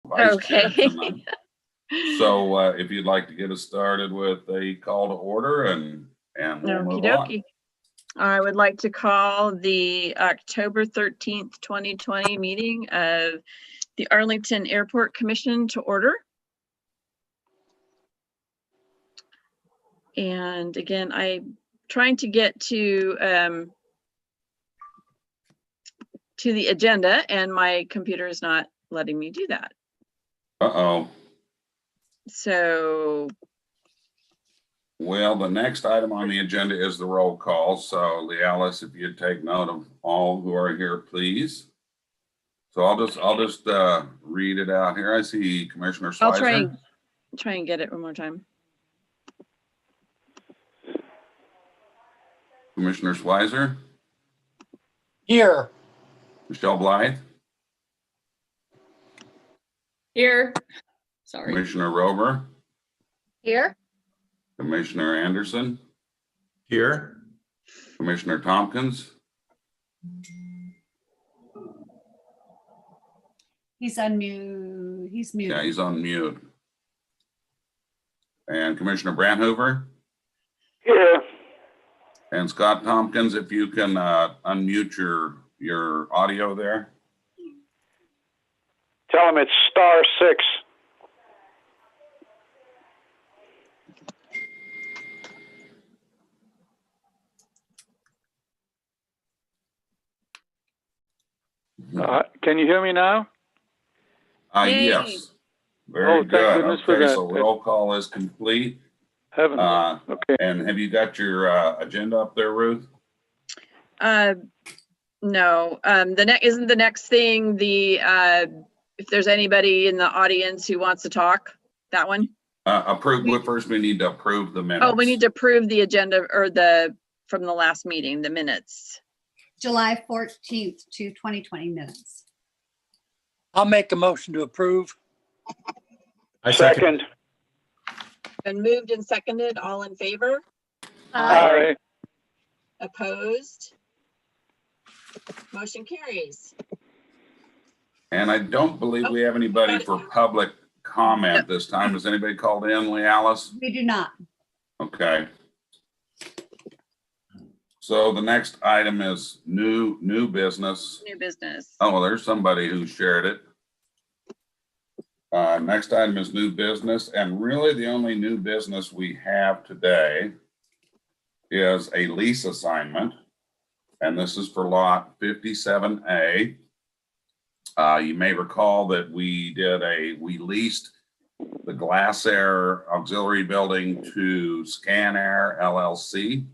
Vice Chair Okay. tonight. So if you'd like to get us started with a call to order and we'll move on. I would like to call the October 13th, 2020 meeting of the Arlington Airport Commission to order. And again, I'm trying to get to the agenda, and my computer is not letting me do that. Uh-oh. So. Well, the next item on the agenda is the roll call. So Lealis, if you'd take note of all who are here, please. So I'll just read it out here. I see Commissioner Schweizer. I'll try and get it one more time. Commissioner Schweizer. Here. Michelle Blythe. Here. Sorry. Commissioner Rover. Here. Commissioner Anderson. Here. Commissioner Tompkins. He's unmute. He's muted. Yeah, he's on mute. And Commissioner Brandhoover. Here. And Scott Tompkins, if you can unmute your audio there. Tell him it's *6. Can you hear me now? Yes. Very thank good. goodness for Okay, that. so roll call is complete. Heaven. Okay. And have you got your agenda up there, Ruth? No. Isn't the next thing the if there's anybody in the audience who wants to talk, that one? First we need to approve the minutes. Oh, we need to approve the agenda or from the last meeting, the minutes. July 14th to 2020 minutes. I'll make a motion to approve. I second. Been moved and seconded. All in favor? Aye. Opposed? Motion carries. And I don't believe we have anybody for public comment this time. Has anybody called in, Lealis? We do not. Okay. So the next item is new business. New business. Oh, well, there's somebody who shared it. Next item is new business, and really the only new business we have today is a lease assignment, and this is for lot 57A. You may recall that we leased the Glass Air Auxiliary Building to Scan Air LLC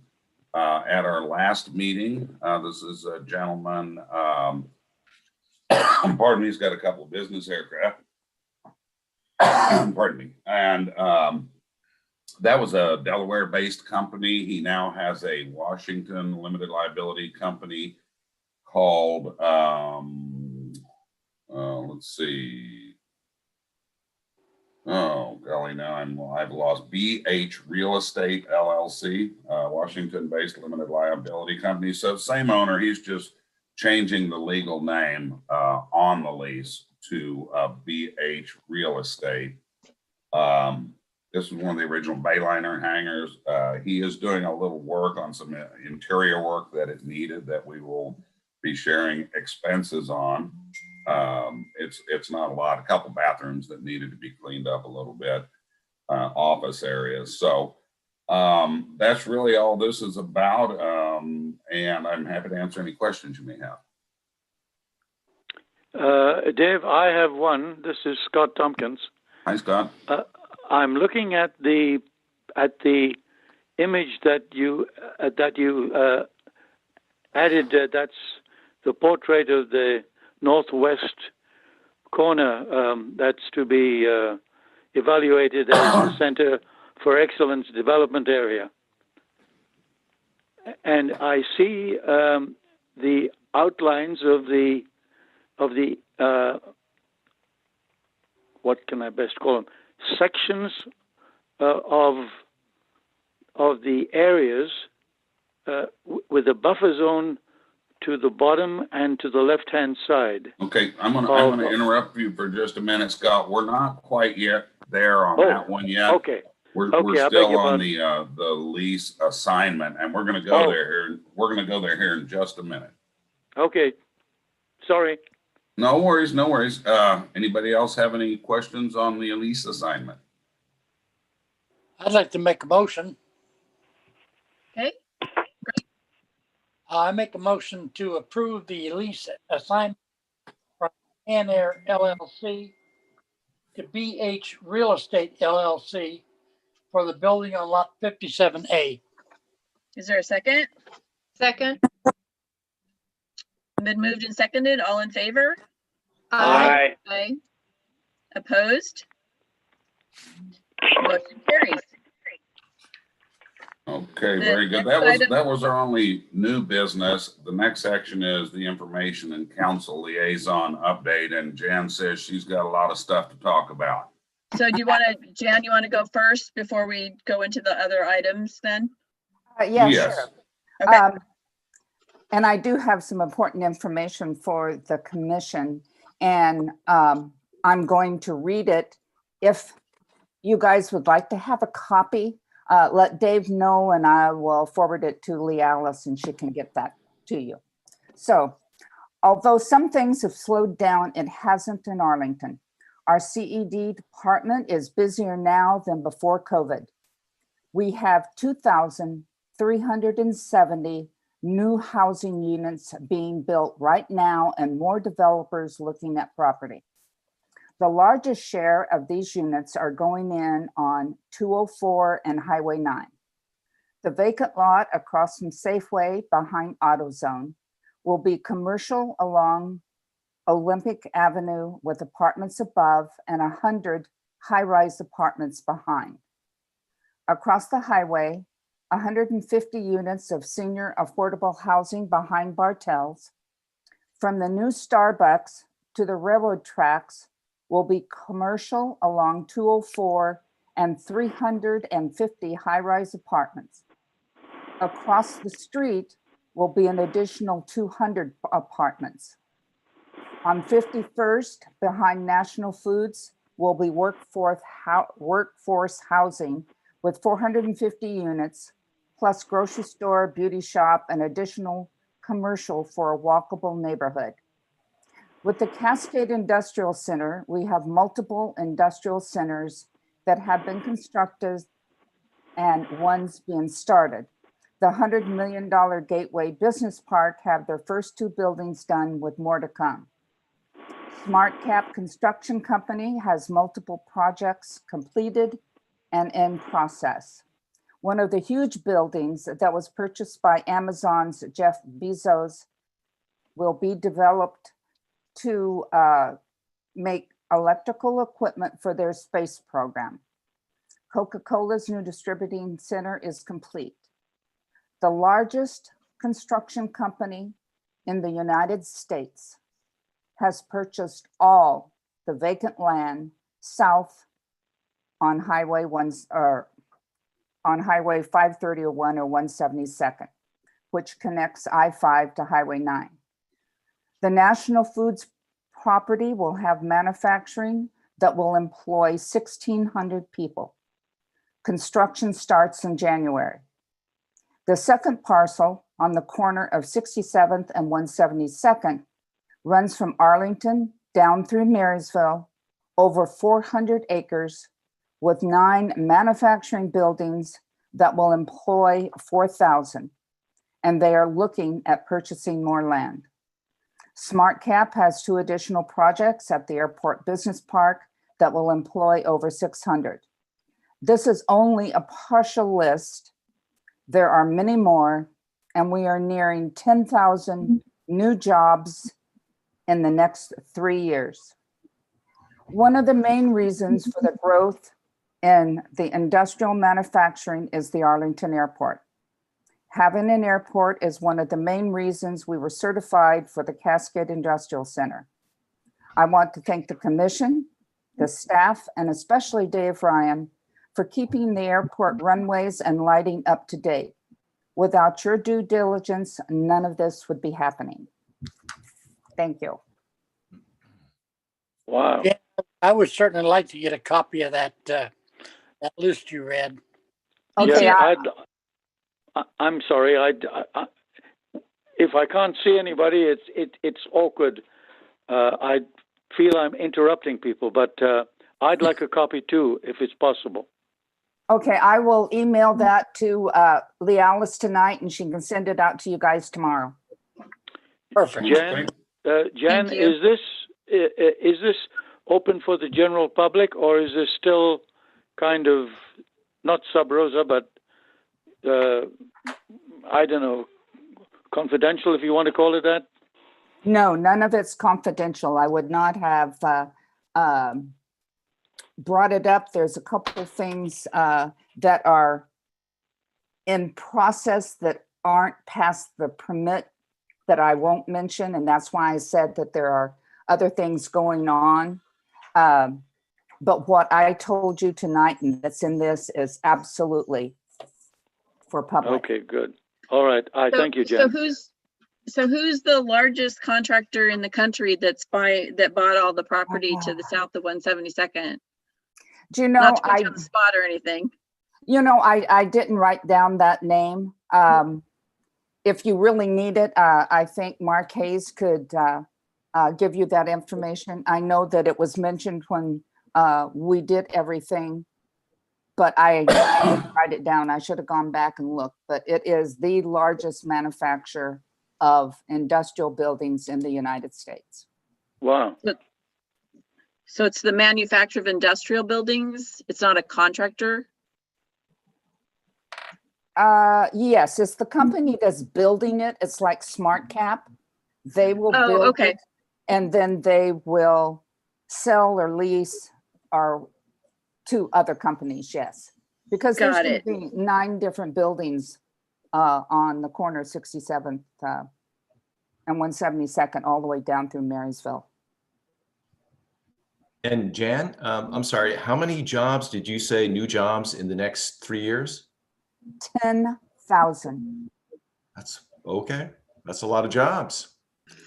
at our last meeting. This is a gentleman, pardon me, he's got a couple of business aircraft. Pardon me. And that was a Delaware-based company. He now has a Washington limited liability company called, let's see. Oh, golly, now I've lost BH Real Estate LLC, Washington-based limited liability company. So same owner, he's just changing the legal name on the lease to BH Real Estate. This was one of the original Bayliner hangars. He is doing a little work on some interior work that it needed that we will be sharing expenses on. It's not a lot, a couple bathrooms that needed to be cleaned up a little bit, office areas. So that's really all this is about. And I'm happy to answer any questions you may have. Dave, I have one. This is Scott Tompkins. Hi, Scott. I'm looking at the image that you added. That's the portrait of the northwest corner. That's to be evaluated as the Center for Excellence Development Area. And I see the outlines of the what can I best call them? Sections of the areas with a buffer zone to the bottom and to the left-hand side. Okay, I'm gonna Oh. interrupt you for just a minute, Scott. We're not quite yet there on Oh, that one yet. Okay, We're okay, I beg still your on pardon. the lease assignment, and we're gonna go Oh. there here. We're gonna go there here in just a minute. okay. Sorry. No worries, no worries. Anybody else have any questions on the lease assignment? I'd like to make a motion. Okay, I make a motion to approve the lease assignment from Air LLC to BH Real Estate LLC for the building on lot 57A. is there a second? Second. Been moved and seconded. All in favor? Aye. Aye. Opposed? Motion carries. Okay, The very good. next item- That was our only new business. The next section is the information and council liaison update, and Jan says she's got a lot of stuff to talk about. So do you want to, Jan, you want to go first before we go into the other items then? Yeah, Yes. sure. Okay. And I do have some important information for the commission, and I'm going to read it. If you guys would like to have a copy, let Dave know and I will forward it to Lee Alice and she can get that to you. So, although some things have slowed down, it hasn't in Arlington. Our CED department is busier now than before COVID. We have 2,370 new housing units being built right now and more developers looking at property. The largest share of these units are going in on 204 and Highway 9. The vacant lot across from Safeway behind AutoZone will be commercial along Olympic Avenue with apartments above and 100 high-rise apartments behind. Across the highway, 150 units of senior affordable housing behind Bartels. From the new Starbucks to the railroad tracks will be commercial along 204 and 350 high-rise apartments. Across the street will be an additional 200 apartments. On 51st, behind National Foods, will be workforce housing with 450 units, plus grocery store, beauty shop, and additional commercial for a walkable neighborhood. With the Cascade Industrial Center, we have multiple industrial centers that have been constructed and ones being started. The $100 million Gateway Business Park have their first 2 buildings done with more to come. SmartCap Construction Company has multiple projects completed and in process. One of the huge buildings that was purchased by Amazon's Jeff Bezos will be developed to make electrical equipment for their space program. Coca-Cola's new distributing center is complete. The largest construction company in the United States has purchased all the vacant land south on Highway 531 or 172nd, which connects I-5 to Highway 9. The National Foods property will have manufacturing that will employ 1,600 people. Construction starts in January. The second parcel on the corner of 67th and 172nd runs from Arlington down through Marysville, over 400 acres with 9 manufacturing buildings that will employ 4,000, and they are looking at purchasing more land. SmartCap has 2 additional projects at the Airport Business Park that will employ over 600. This is only a partial list. There are many more, and we are nearing 10,000 new jobs in the next 3 years. One of the main reasons for the growth in the industrial manufacturing is the Arlington Airport. Having an airport is one of the main reasons we were certified for the Cascade Industrial Center. I want to thank the commission, the staff, and especially Dave Ryan for keeping the airport runways and lighting up to date. Without your due diligence, none of this would be happening. Thank you. Wow. Yeah. I would certainly like to get a copy of that list you read. Okay, Yeah, I'm sorry. If I can't see anybody, it's awkward. I feel I'm interrupting people, but I'd like a copy too, if it's possible. okay, I will email that to Lealis tonight and she can send it out to you guys tomorrow. Perfect. Jan, Thank you. is this open for the general public, or is this still kind of not sub rosa, but I don't know, confidential, if you want to call it that? No, none of it's confidential. I would not have brought it up. There's a couple of things that are in process that aren't past the permit that I won't mention, and that's why I said that there are other things going on. But what I told you tonight and that's in this is absolutely for public. Okay, good. All right. Thank you, So Jen. who's the largest contractor in the country that bought all the property to the south of 172nd? Do you know, Not to put you on the spot or anything. I didn't write down that name. If you really need it, I think Mark Hayes could give you that information. I know that it was mentioned when we did everything, but I didn't write it down. I should have gone back and looked, but it is the largest manufacturer of industrial buildings in the United States. Wow. So it's the manufacturer of industrial buildings. It's not a contractor. Yes, it's the company that's building it. It's like Smart Cap. They will build Okay. it, and then they will sell or lease or to other companies, yes. Because there's Got gonna it. be 9 different buildings on the corner of 67th and 172nd, all the way down through Marysville. And Jan, I'm sorry, how many jobs did you say, new jobs in the next 3 years? 10,000. That's okay. That's a lot of jobs.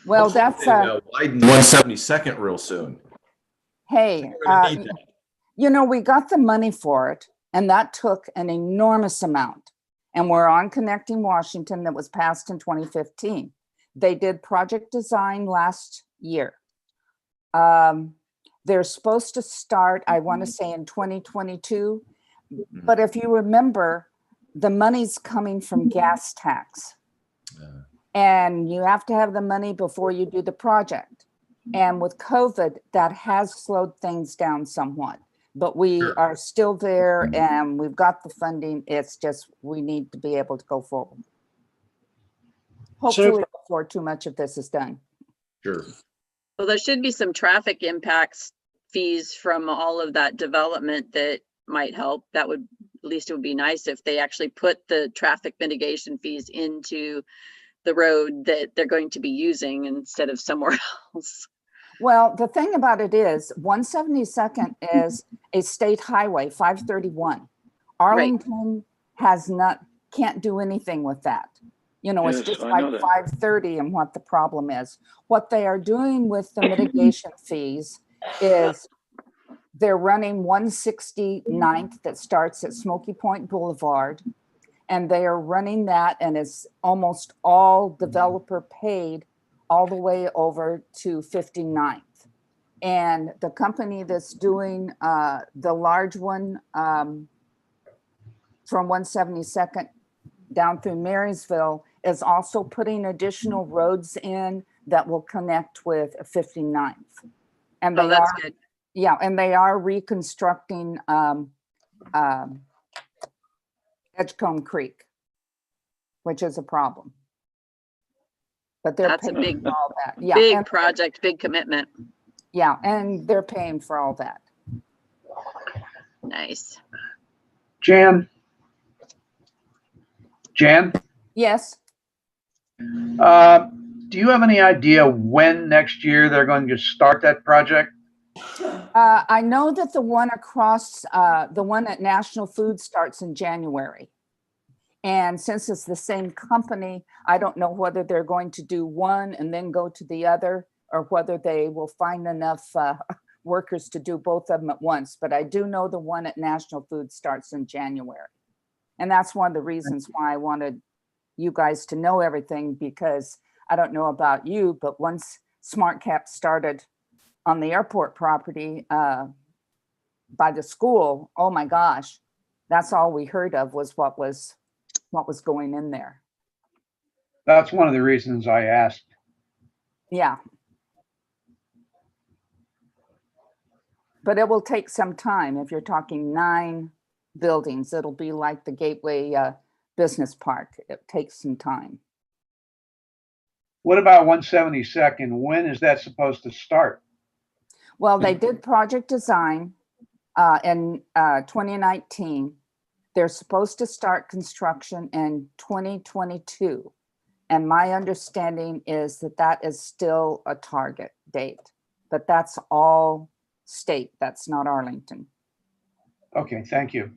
Well, Hopefully that's, they, widen 172nd real soon. hey, We're gonna need that. we got the money for it, and that took an enormous amount. And we're on Connecting Washington that was passed in 2015. They did project design last year. They're supposed to start, I want to say, in 2022. But if you remember, the money's coming from gas tax. And you have to have the money before you do the project. And with COVID, that has slowed things down somewhat. But we Sure. are still there and we've got the funding. It's just we need to be able to go forward. Hopefully before too much of this is done. Sure. Well, there should be some traffic impacts fees from all of that development that might help. That would, at least it would be nice if they actually put the traffic mitigation fees into the road that they're going to be using instead of somewhere else. Well, the thing about it is 172nd is a state highway, 531. Arlington can't do anything with that. It's Yes, just I like know that. 530 and what the problem is. What they are doing with the mitigation fees is they're running 169th that starts at Smoky Point Boulevard. And they are running that, and it's almost all developer paid all the way over to 59th. And the company that's doing the large one from 172nd down through Marysville is also putting additional roads in that will connect with 59th. And Oh, that's good. Yeah, and they are reconstructing Edgecombe Creek, which is a problem. But they're That's a paying big, for all that. Yeah, big and, project, big commitment. yeah, and they're paying for all that. Nice. Jan? Yes. Do you have any idea when next year they're going to start that project? I know that the one across, the one at National Food starts in January. And since it's the same company, I don't know whether they're going to do one and then go to the other, or whether they will find enough workers to do both of them at once. But I do know the one at National Food starts in January. And that's one of the reasons why I wanted you guys to know everything, because I don't know about you, but once SmartCap started on the airport property by the school, oh my gosh, that's all we heard of was what was going in there. That's one of the reasons I asked. Yeah. But it will take some time. If you're talking 9 buildings, it'll be like the Gateway Business Park. It takes some time. What about 172nd? When is that supposed to start? Well, they did project design in 2019. They're supposed to start construction in 2022. And my understanding is that that is still a target date, but that's all state. That's not Arlington. Okay, thank you.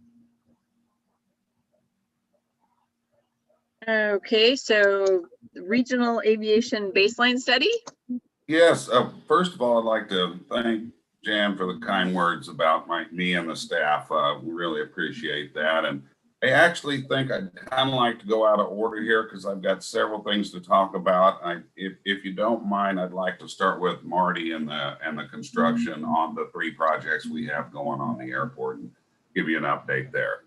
Okay, so regional aviation baseline study. Yes, first of all, I'd like to thank Jan for the kind words about me and the staff. We really appreciate that. And I actually think I'd kind of like to go out of order here because I've got several things to talk about. If you don't mind, I'd like to start with Marty and the construction on the 3 projects we have going on the airport and give you an update there.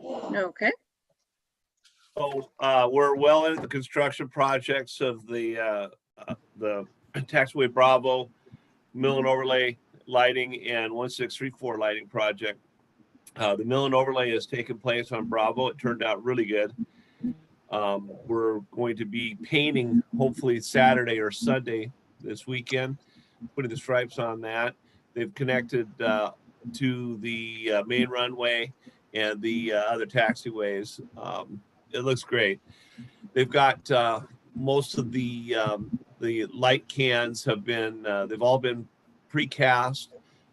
Okay. So we're well into the construction projects of the taxiway Bravo, mill and overlay lighting, and 1634 lighting project. The mill and overlay has taken place on Bravo. It turned out really good. We're going to be painting hopefully Saturday or Sunday this weekend, putting the stripes on that. They've connected to the main runway and the other taxiways. It looks great. They've got most of the light cans have been, they've all been precast.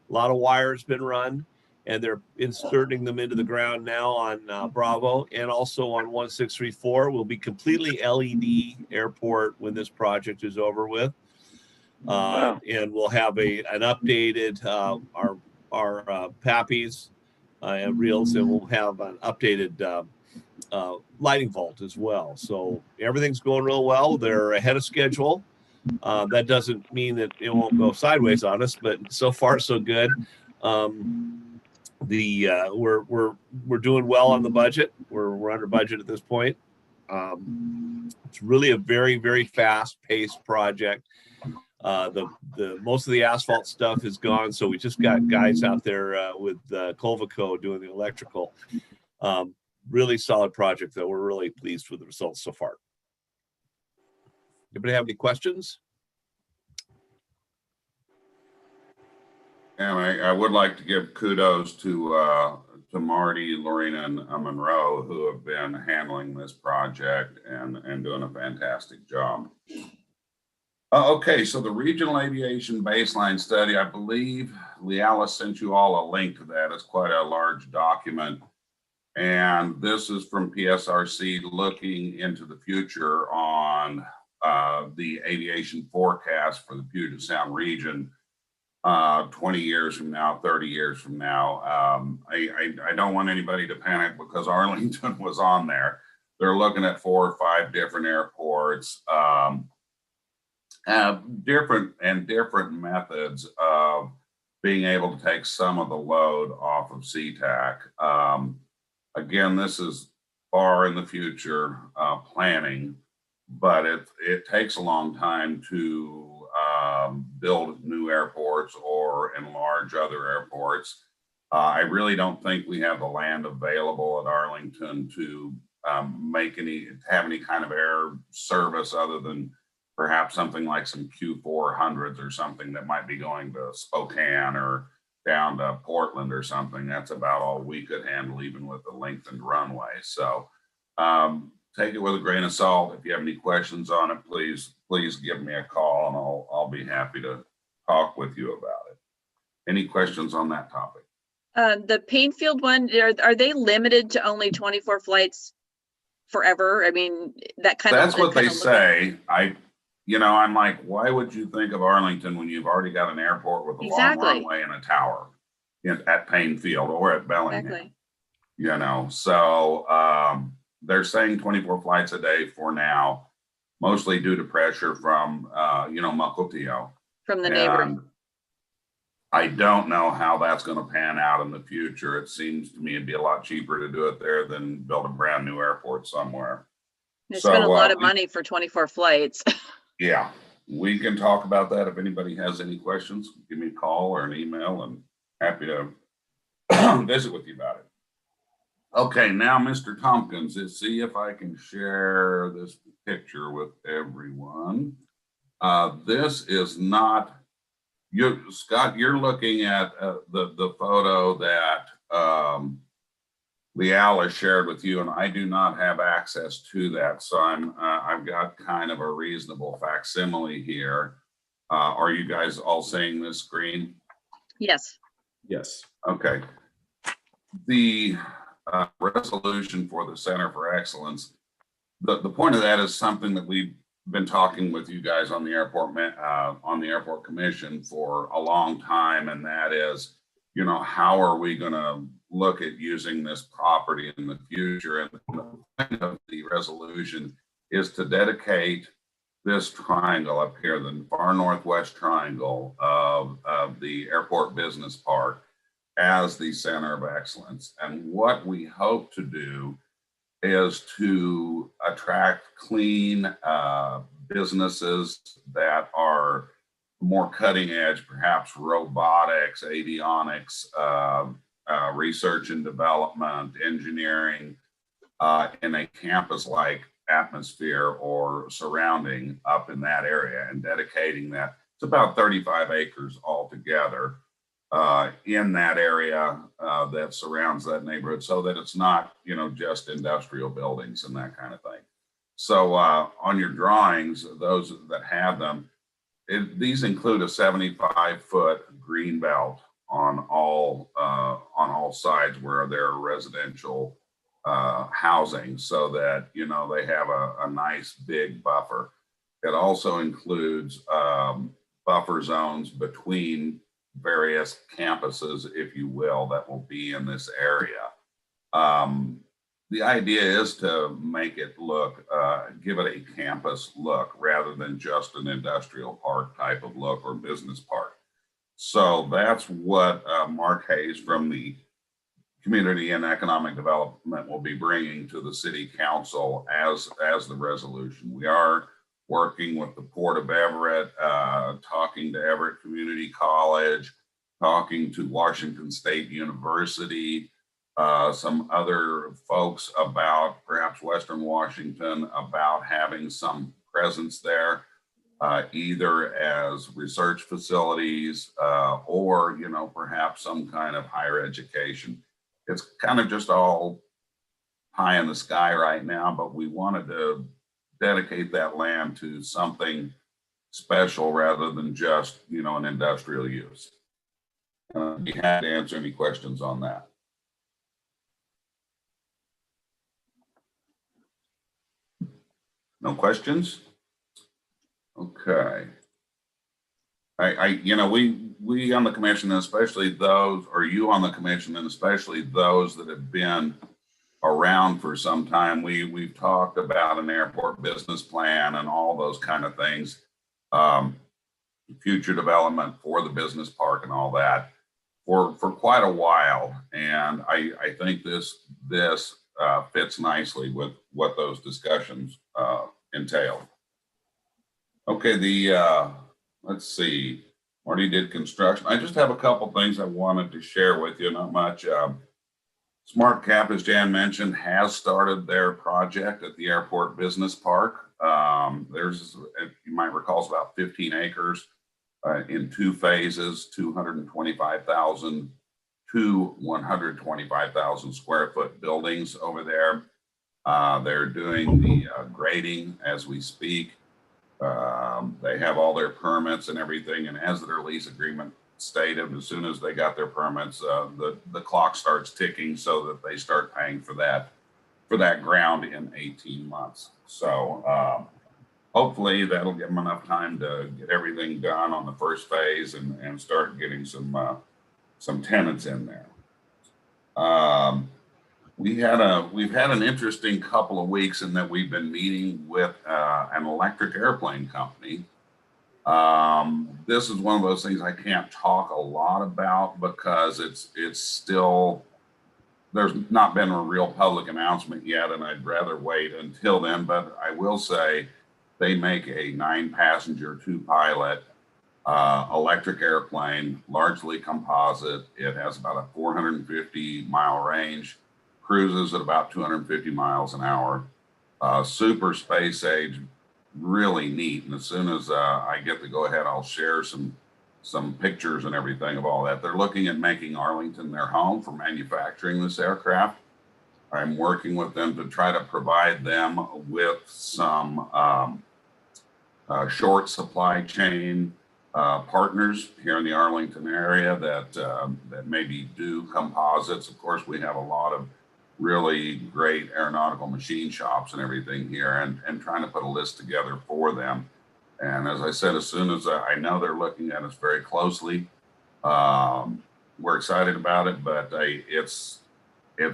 A lot of wires been run, and they're inserting them into the ground now on Bravo, and also on 1634. Will be completely LED airport when this project is over with. Wow. And we'll have an updated our PAPIs and reels, and we'll have an updated lighting vault as well. So everything's going real well. They're ahead of schedule. That doesn't mean that it won't go sideways on us, but so far so good. We're doing well on the budget. We're under budget at this point. It's really a very, very fast-paced project. The most of the asphalt stuff is gone, so we just got guys out there with Colvaco doing the electrical. Really solid project, though. We're really pleased with the results so far. Anybody have any questions? And I would like to give kudos to Marty, Lorena, and Monroe, who have been handling this project and doing a fantastic job. Okay, so the regional aviation baseline study, I believe Leala sent you all a link to that. It's quite a large document. And this is from PSRC looking into the future on the aviation forecast for the Puget Sound region 20 years from now, 30 years from now. I don't want anybody to panic because Arlington was on there. They're looking at 4 or 5 different airports, different methods of being able to take some of the load off of SeaTac. Again, this is far in the future planning, but it takes a long time to build new airports or enlarge other airports. I really don't think we have the land available at Arlington to have any kind of air service other than perhaps something like some Q400s or something that might be going to Spokane or down to Portland or something. That's about all we could handle, even with the lengthened runway. So take it with a grain of salt. If you have any questions on it, please give me a call and I'll be happy to talk with you about it. Any questions on that topic? The Painfield one, are they limited to only 24 flights forever? I mean, that kind of. That's what they say. I'm like, why would you think of Arlington when you've already got an airport with a long Exactly. runway and a tower at Payne Field or at Bellingham? Exactly. So they're saying 24 flights a day for now, mostly due to pressure from, Mukilteo. From the neighbor. And I don't know how that's going to pan out in the future. It seems to me it'd be a lot cheaper to do it there than build a brand new airport somewhere. They spent a So, lot of money for 24 flights. Yeah, we can talk about that. If anybody has any questions, give me a call or an email and happy to visit with you about it. Okay, now, Mr. Tompkins, let's see if I can share this picture with everyone. This is not you, Scott. You're looking at the photo that Leala shared with you, and I do not have access to that. So I've got kind of a reasonable facsimile here. Are you guys all seeing this screen? Yes. Yes. Okay. The resolution for the Center for Excellence, the point of that is something that we've been talking with you guys on the airport commission for a long time, and that is, how are we going to look at using this property in the future? And the point of the resolution is to dedicate this triangle up here, the far northwest triangle of the airport business park, as the center of excellence. And what we hope to do is to attract clean businesses that are more cutting edge, perhaps robotics, avionics, research and development, engineering, in a campus-like atmosphere or surrounding up in that area, and dedicating that. It's about 35 acres altogether in that area that surrounds that neighborhood, so that it's not, just industrial buildings and that kind of thing. So on your drawings, those that have them, these include a 75-foot green belt on all sides where there are residential housing, so that they have a nice big buffer. It also includes buffer zones between various campuses, if you will, that will be in this area. The idea is to make it look, give it a campus look rather than just an industrial park type of look or business park. So that's what Mark Hayes from the Community and Economic Development will be bringing to the City Council as the resolution. We are working with the Port of Everett, talking to Everett Community College, talking to Washington State University, some other folks about perhaps Western Washington, about having some presence there, either as research facilities or, perhaps some kind of higher education. It's kind of just all high in the sky right now, but we wanted to dedicate that land to something special rather than just, an industrial use. Be happy to answer any questions on that. No questions? Okay. We on the commission, especially those, or you on the commission, and especially those that have been around for some time, we've talked about an airport business plan and all those kind of things, future development for the business park and all that for quite a while. And I think this fits nicely with what those discussions entail. Okay, let's see. Marty did construction. I just have a couple things I wanted to share with you, not much. Smart Cap, as Jan mentioned, has started their project at the airport business park. There's, you might recall, it's about 15 acres in two phases, 225,000 to 125,000 square foot buildings over there. They're doing the grading as we speak. They have all their permits and everything, and as their lease agreement stated, as soon as they got their permits, the clock starts ticking so that they start paying for that for that ground in 18 months. So hopefully that'll give them enough time to get everything done on the first phase and start getting some tenants in there. We've had an interesting couple of weeks in that we've been meeting with an electric airplane company. This is one of those things I can't talk a lot about because it's still, there's not been a real public announcement yet, and I'd rather wait until then. But I will say they make a 9-passenger, 2-pilot electric airplane, largely composite. It has about a 450-mile range, cruises at about 250 miles an hour. Super space age, really neat. And as soon as I get to go ahead, I'll share some pictures and everything of all that. They're looking at making Arlington their home for manufacturing this aircraft. I'm working with them to try to provide them with some short supply chain partners here in the Arlington area that maybe do composites. Of course, we have a lot of really great aeronautical machine shops and everything here, and trying to put a list together for them. And as I said, as soon as I know they're looking at us very closely, we're excited about it, but it's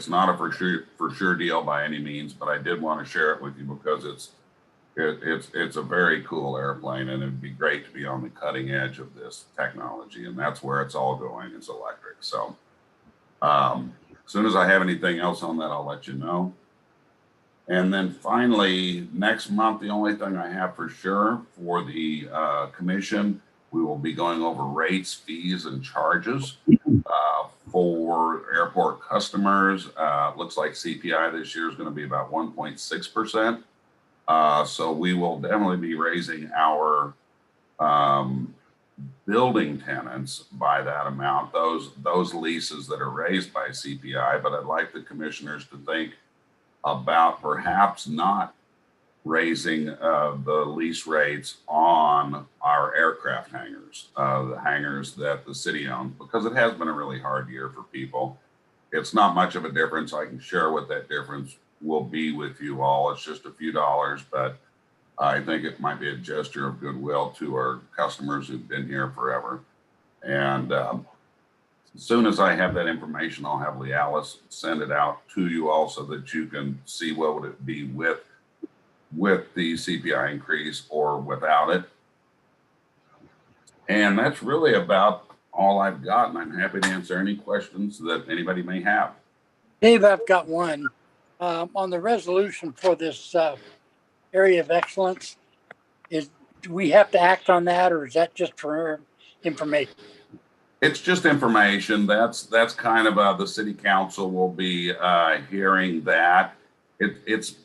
not a for sure deal by any means, but I did want to share it with you because it's a very cool airplane, and it'd be great to be on the cutting edge of this technology, and that's where it's all going, is electric. So as soon as I have anything else on that, I'll let you know. And then finally, next month, the only thing I have for sure for the commission, we will be going over rates, fees, and charges for airport customers. Looks like CPI this year is going to be about 1.6%. So we will definitely be raising our building tenants by that amount, those leases that are raised by CPI. But I'd like the commissioners to think about perhaps not raising the lease rates on our aircraft hangars, the hangars that the city owns, because it has been a really hard year for people. It's not much of a difference. I can share what that difference will be with you all. It's just a few dollars, but I think it might be a gesture of goodwill to our customers who've been here forever. And as soon as I have that information, I'll have Lealis send it out to you all so that you can see what would it be with the CPI increase or without it. And that's really about all I've got, and I'm happy to answer any questions that anybody may have. Dave, I've got one. On the resolution for this area of excellence, do we have to act on that, or is that just for information? It's just information. That's kind of the city council will be hearing that. It's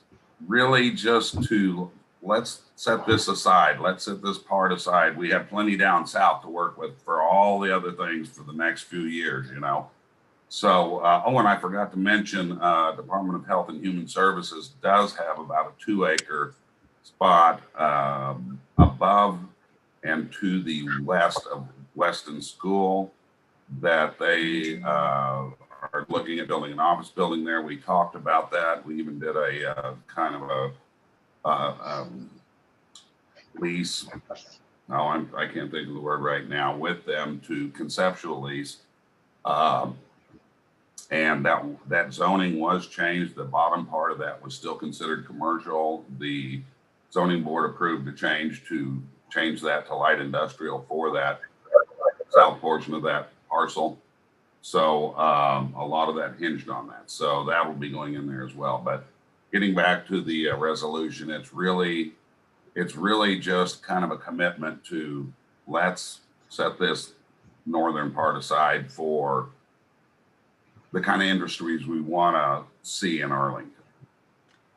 really just to, let's set this aside. Let's set this part aside. We have plenty down south to work with for all the other things for the next few years, you know. So, oh, and I forgot to mention, Department of Health and Human Services does have about a 2-acre spot above and to the west of Weston School that they are looking at building an office building there. We talked about that. We even did a kind of a lease. No, I can't think of the word right now, with them to conceptual lease. And that zoning was changed. The bottom part of that was still considered commercial. The zoning board approved the change that to light industrial for that south portion of that parcel. So a lot of that hinged on that. So that will be going in there as well. But getting back to the resolution, it's really just kind of a commitment to, let's set this northern part aside for the kind of industries we want to see in Arlington.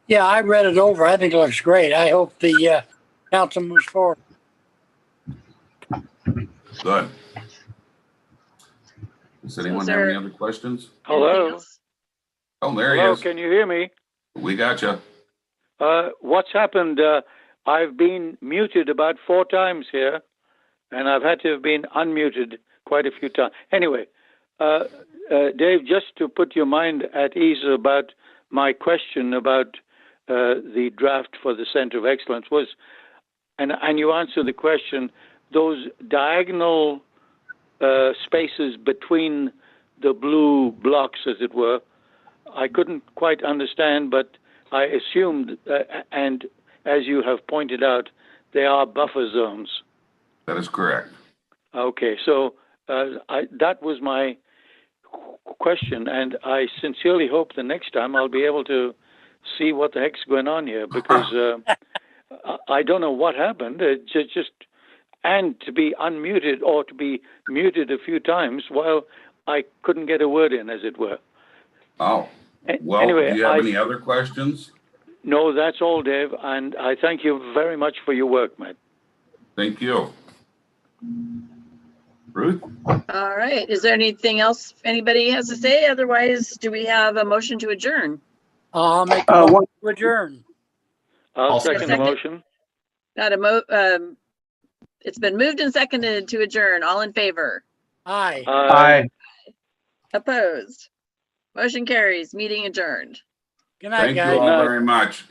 Yeah, I read it over. I think it looks great. I hope the council moves forward. Good. Does anyone have any other questions? Hello. Oh, there Hello, he is. can you hear me? We got you. What's happened? I've been muted about 4 times here, and I've had to have been unmuted quite a few times. Anyway, Dave, just to put your mind at ease about my question about the draft for the Center of Excellence was, and you answered the question, those diagonal spaces between the blue blocks, as it were, I couldn't quite understand, but I assumed, and as you have pointed out, they are buffer zones. That is correct. Okay, so that was my question, and I sincerely hope the next time I'll be able to see what the heck's going on here, because I don't know what happened. It just and to be unmuted or to be muted a few times while I couldn't get a word in, as it were. Oh, well, Anyway, do you have any other questions? No, that's all, Dave, and I thank you very much for your work, Matt. Thank you. Ruth? All right. Is there anything else anybody has to say? Otherwise, do we have a motion to adjourn? I'll make a motion to adjourn. I'll I'll second the second. motion. Got it's been moved and seconded to adjourn. All in favor? Aye. Aye. Opposed? Motion carries. Meeting adjourned. Good night, Thank guys. you all Good night. very much.